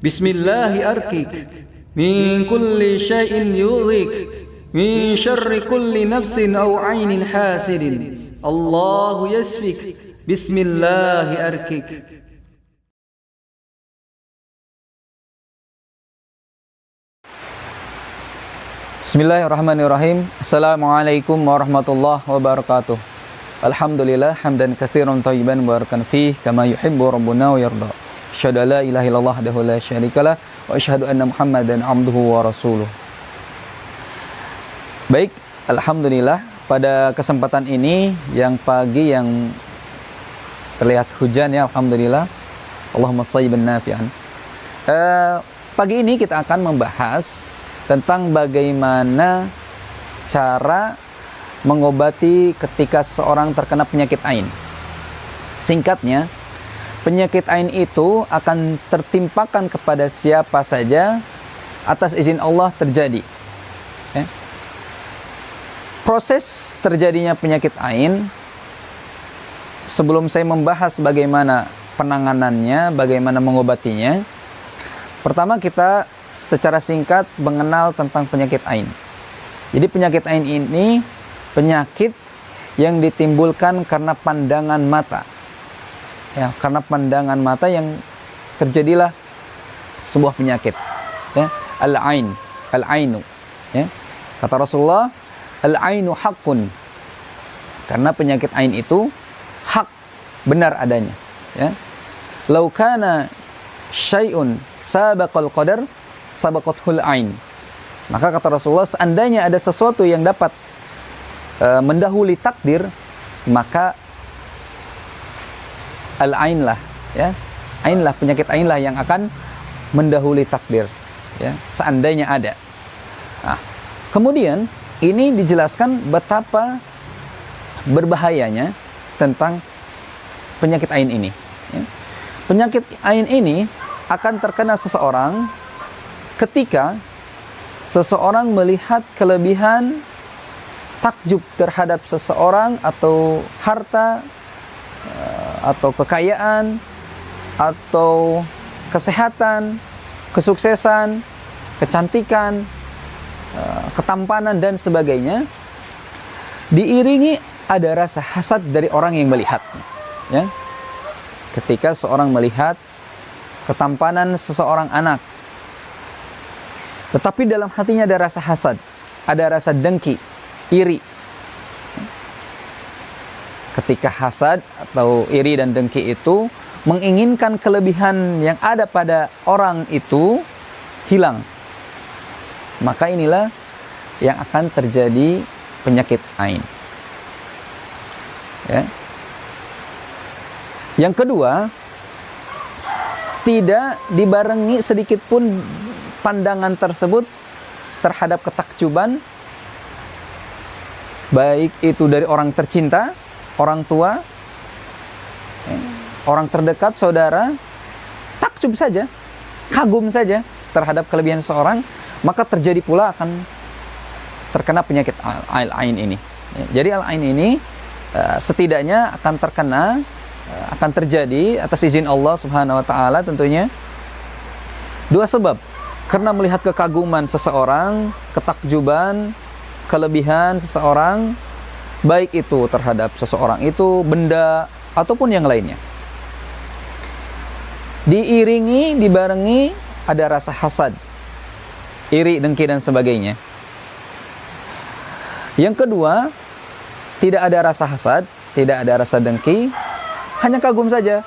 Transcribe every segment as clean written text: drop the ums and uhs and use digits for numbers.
Bismillahi arkik min kulli syai'in yudhik min syarri kulli nafsin aw ainin hasidin. Allahu yasfik. Bismillahi arkik. Bismillahirrahmanirrahim. Assalamualaikum warahmatullahi wabarakatuh. Alhamdulillah hamdan katsiran thayyiban mubarakan fih kama yuhibbu rabbuna wa yarda. Asyhadu an la ilaha illallah wahdahu la syarikalah wa asyhadu anna Muhammadan abduhu wa rasuluh. Baik, alhamdulillah pada kesempatan ini yang pagi yang terlihat hujan ya, alhamdulillah. Allahumma shayyiban nafi'an. Pagi ini kita akan membahas tentang bagaimana cara mengobati ketika seseorang terkena penyakit ain. Singkatnya, penyakit ain itu akan tertimpakan kepada siapa saja atas izin Allah terjadi. Proses terjadinya penyakit ain, sebelum saya membahas bagaimana penanganannya, bagaimana mengobatinya, pertama kita secara singkat mengenal tentang penyakit ain. Jadi penyakit ain ini penyakit yang ditimbulkan karena pandangan mata. Ya, karena pandangan mata yang terjadilah sebuah penyakit. Ya, al-ain, al-ainu. Ya. Kata Rasulullah, al-ainu haqqun. Karena penyakit ain itu hak, benar adanya. Ya. Lau kana syai'un sabaqal qadar sabaqathul ain. Maka kata Rasulullah, seandainya ada sesuatu yang dapat mendahului takdir, maka al-ain lah, ya, ain lah, penyakit ain lah yang akan mendahului takdir, ya, seandainya ada. Nah, kemudian ini dijelaskan betapa berbahayanya tentang penyakit ain ini. Ya. Penyakit ain ini akan terkena seseorang ketika seseorang melihat kelebihan takjub terhadap seseorang atau harta atau kekayaan atau kesehatan, kesuksesan, kecantikan, ketampanan dan sebagainya, diiringi ada rasa hasad dari orang yang melihat. Ya. Ketika seorang melihat ketampanan seseorang anak, tetapi dalam hatinya ada rasa hasad, ada rasa dengki, iri. Ketika hasad atau iri dan dengki itu menginginkan kelebihan yang ada pada orang itu hilang, maka inilah yang akan terjadi penyakit ain. Ya. Yang kedua, tidak dibarengi sedikit pun pandangan tersebut terhadap ketakjuban, baik itu dari orang tercinta, orang tua, orang terdekat, saudara, takjub saja, kagum saja terhadap kelebihan seseorang, maka terjadi pula akan terkena penyakit al-ain ini. Jadi al-ain ini setidaknya akan terkena, akan terjadi atas izin Allah Subhanahu wa taala tentunya. Dua sebab. Karena melihat kekaguman seseorang, ketakjuban, kelebihan seseorang, baik itu terhadap seseorang itu, benda, ataupun yang lainnya. Diiringi, dibarengi ada rasa hasad, iri, dengki, dan sebagainya. Yang kedua, tidak ada rasa hasad, tidak ada rasa dengki, hanya kagum saja.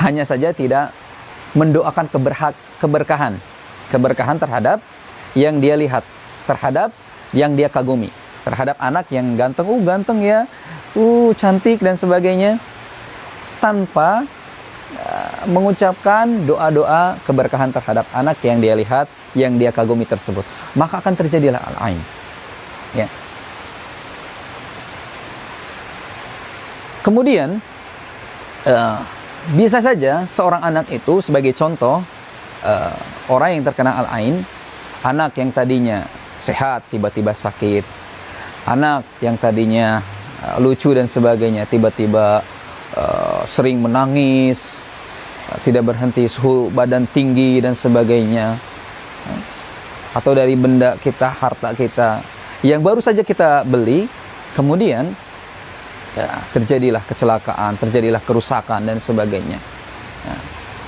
Hanya saja tidak mendoakan keberkahan terhadap yang dia lihat, terhadap yang dia kagumi, terhadap anak yang ganteng, ganteng ya, cantik dan sebagainya, tanpa mengucapkan doa-doa keberkahan terhadap anak yang dia lihat, yang dia kagumi tersebut, maka akan terjadilah al-ain. Ya. Kemudian bisa saja seorang anak itu, sebagai contoh, orang yang terkena al-ain, anak yang tadinya sehat tiba-tiba sakit, anak yang tadinya lucu dan sebagainya tiba-tiba sering menangis, tidak berhenti, suhu badan tinggi dan sebagainya, atau dari benda kita, harta kita yang baru saja kita beli, kemudian ya, terjadilah kecelakaan, terjadilah kerusakan dan sebagainya.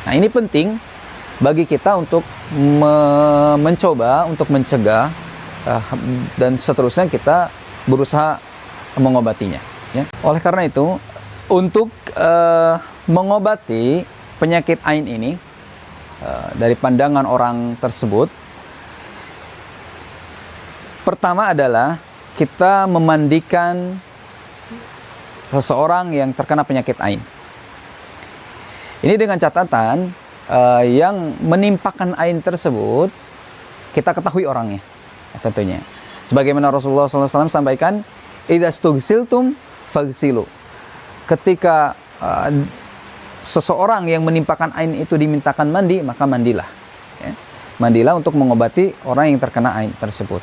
Nah, ini penting bagi kita untuk mencoba untuk mencegah, dan seterusnya kita berusaha mengobatinya, ya. Oleh karena itu, untuk mengobati penyakit ain ini dari pandangan orang tersebut, pertama adalah kita memandikan seseorang yang terkena penyakit ain. Ini dengan catatan yang menimpakan ain tersebut kita ketahui orangnya, tentunya. Sebagaimana Rasulullah SAW sampaikan, idza stughsiltum faghsilu. Ketika seseorang yang menimpakan ain itu dimintakan mandi, maka mandilah. Ya. Mandilah untuk mengobati orang yang terkena ain tersebut.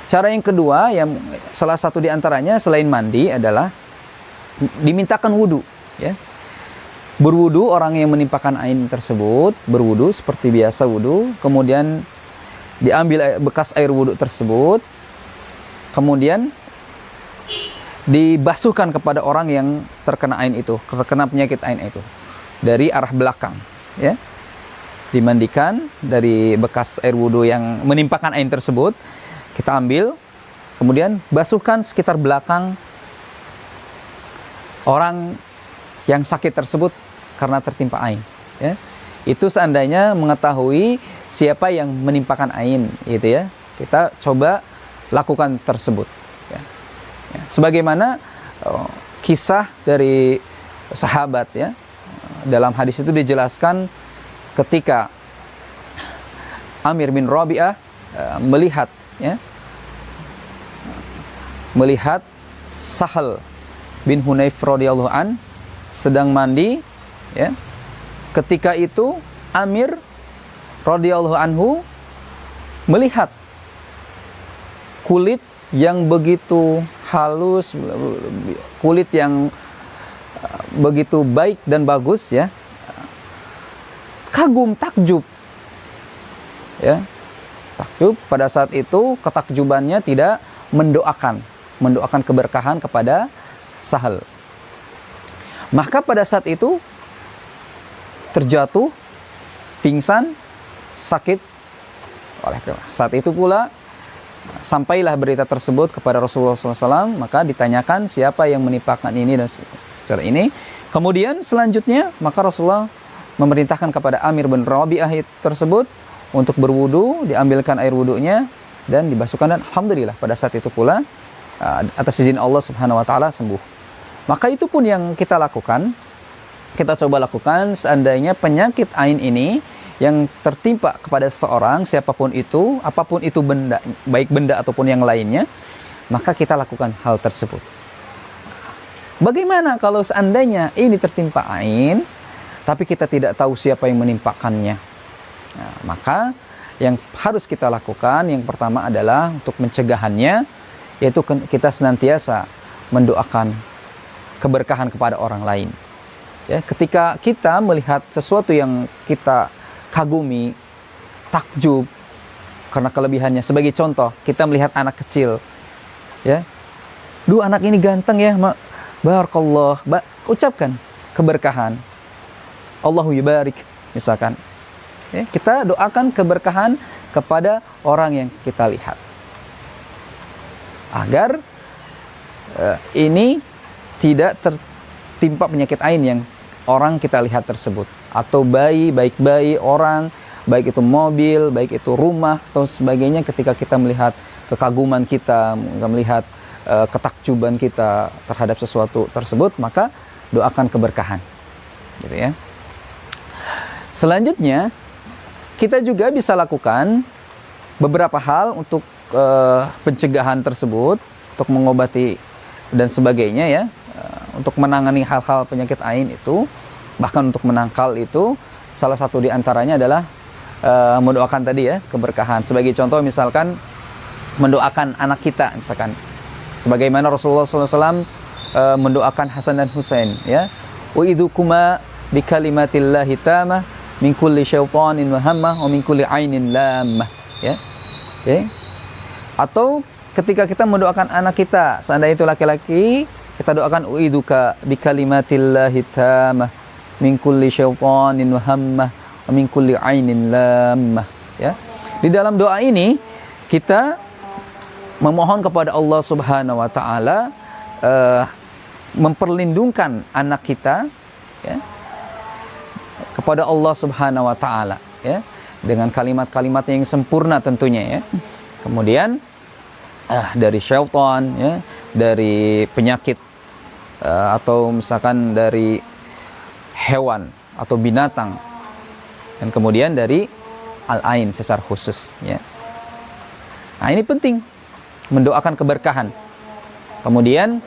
Cara yang kedua, yang salah satu di antaranya selain mandi adalah dimintakan wudu, ya. Berwudu, orang yang menimpakan ain tersebut berwudu seperti biasa wudu, kemudian diambil bekas air wudu tersebut, kemudian dibasuhkan kepada orang yang terkena ain itu, terkena penyakit ain itu dari arah belakang, ya. Dimandikan dari bekas air wudu yang menimpakan ain tersebut. Kita ambil, kemudian basuhkan sekitar belakang orang yang sakit tersebut karena tertimpa ain. Ya. Itu seandainya mengetahui siapa yang menimpakan ain, gitu ya. Kita coba lakukan tersebut. Ya. Ya. Sebagaimana kisah dari sahabat, ya. Dalam hadis itu dijelaskan ketika Amir bin Rabi'ah melihat, ya, melihat Sahal bin Hunayf radhiyallahu an sedang mandi, ya. Ketika itu Amir radhiyallahu anhu melihat kulit yang begitu halus, kulit yang begitu baik dan bagus, ya. Kagum, takjub, ya. Takjub. Pada saat itu ketakjubannya tidak mendoakan keberkahan kepada Sahal. Maka pada saat itu terjatuh, pingsan, sakit. Oleh saat itu pula sampailah berita tersebut kepada Rasulullah SAW, maka ditanyakan siapa yang menimpakan ini dan secara ini. Kemudian selanjutnya maka Rasulullah memerintahkan kepada Amir bin Rabi'ah tersebut untuk berwudu, diambilkan air wudunya dan dibasuhkan, dan alhamdulillah pada saat itu pula atas izin Allah Subhanahu wa taala sembuh. Maka itu pun yang kita lakukan. Kita coba lakukan seandainya penyakit ain ini yang tertimpa kepada seseorang, siapapun itu, apapun itu benda, baik benda ataupun yang lainnya, maka kita lakukan hal tersebut. Bagaimana kalau seandainya ini tertimpa ain, tapi kita tidak tahu siapa yang menimpakannya? Nah, maka yang harus kita lakukan yang pertama adalah untuk mencegahannya, yaitu kita senantiasa mendoakan keberkahan kepada orang lain. Ya, ketika kita melihat sesuatu yang kita kagumi, takjub karena kelebihannya. Sebagai contoh, kita melihat anak kecil, ya, duh anak ini ganteng ya, barakallah, ucapkan keberkahan, Allahu yubarik, misalkan. Ya, kita doakan keberkahan kepada orang yang kita lihat, agar ini tidak tertimpa penyakit ain yang orang kita lihat tersebut, atau bayi, baik bayi, orang, baik itu mobil, baik itu rumah atau sebagainya. Ketika kita melihat kekaguman kita, melihat ketakjuban kita terhadap sesuatu tersebut, maka doakan keberkahan, gitu ya. Selanjutnya kita juga bisa lakukan beberapa hal untuk pencegahan tersebut, untuk mengobati dan sebagainya, ya, untuk menangani hal-hal penyakit ain itu, bahkan untuk menangkal itu. Salah satu di antaranya adalah mendoakan tadi, ya, keberkahan. Sebagai contoh misalkan mendoakan anak kita, misalkan sebagaimana Rasulullah SAW mendoakan Hasan dan Husain, ya, u'idzukuma bi kalimatillahi tamah min kulli syaitanin wa hammah wa min kulli ainin lammah, ya. Oke. Atau ketika kita mendoakan anak kita, seandainya itu laki-laki, kita doakan u'idzuka bi kalimatillahi tamah min kulli syaitanin wa hammah wa min kulli ainin lammah, ya. Di dalam doa ini kita memohon kepada Allah Subhanahu wa taala memperlindungkan anak kita, ya, kepada Allah Subhanahu wa taala, ya, dengan kalimat-kalimat yang sempurna tentunya, ya. Kemudian dari syaitan, ya, dari penyakit atau misalkan dari hewan atau binatang, dan kemudian dari al-ain secara khusus, ya. Nah, ini penting mendoakan keberkahan. Kemudian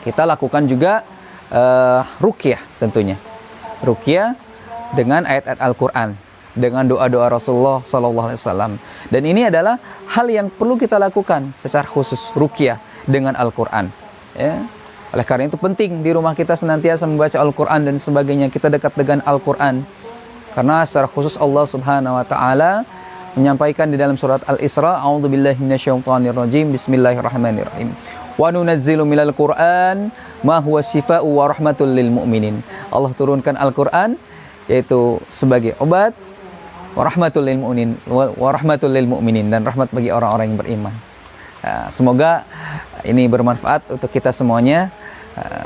kita lakukan juga ruqyah tentunya. Ruqyah dengan ayat-ayat Al-Qur'an, dengan doa-doa Rasulullah sallallahu alaihi wasallam. Dan ini adalah hal yang perlu kita lakukan secara khusus, ruqyah dengan Al-Qur'an, ya. Oleh karena itu penting di rumah kita senantiasa membaca Al-Qur'an dan sebagainya, kita dekat dengan Al-Qur'an. Karena secara khusus Allah Subhanahu wa taala menyampaikan di dalam surat Al-Isra, a'udzubillahi minasyaitonirrajim, bismillahirrahmanirrahim. Wa nunazzilu minal Qur'an ma huwa syifaa'u wa rahmatul lil mu'minin. Allah turunkan Al-Qur'an yaitu sebagai obat, wa rahmatul lil mu'minin, wa rahmatul lil mu'minin, dan rahmat bagi orang-orang yang beriman. Semoga ini bermanfaat untuk kita semuanya.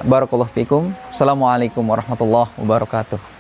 Barakallahu fikum. Assalamualaikum warahmatullahi wabarakatuh.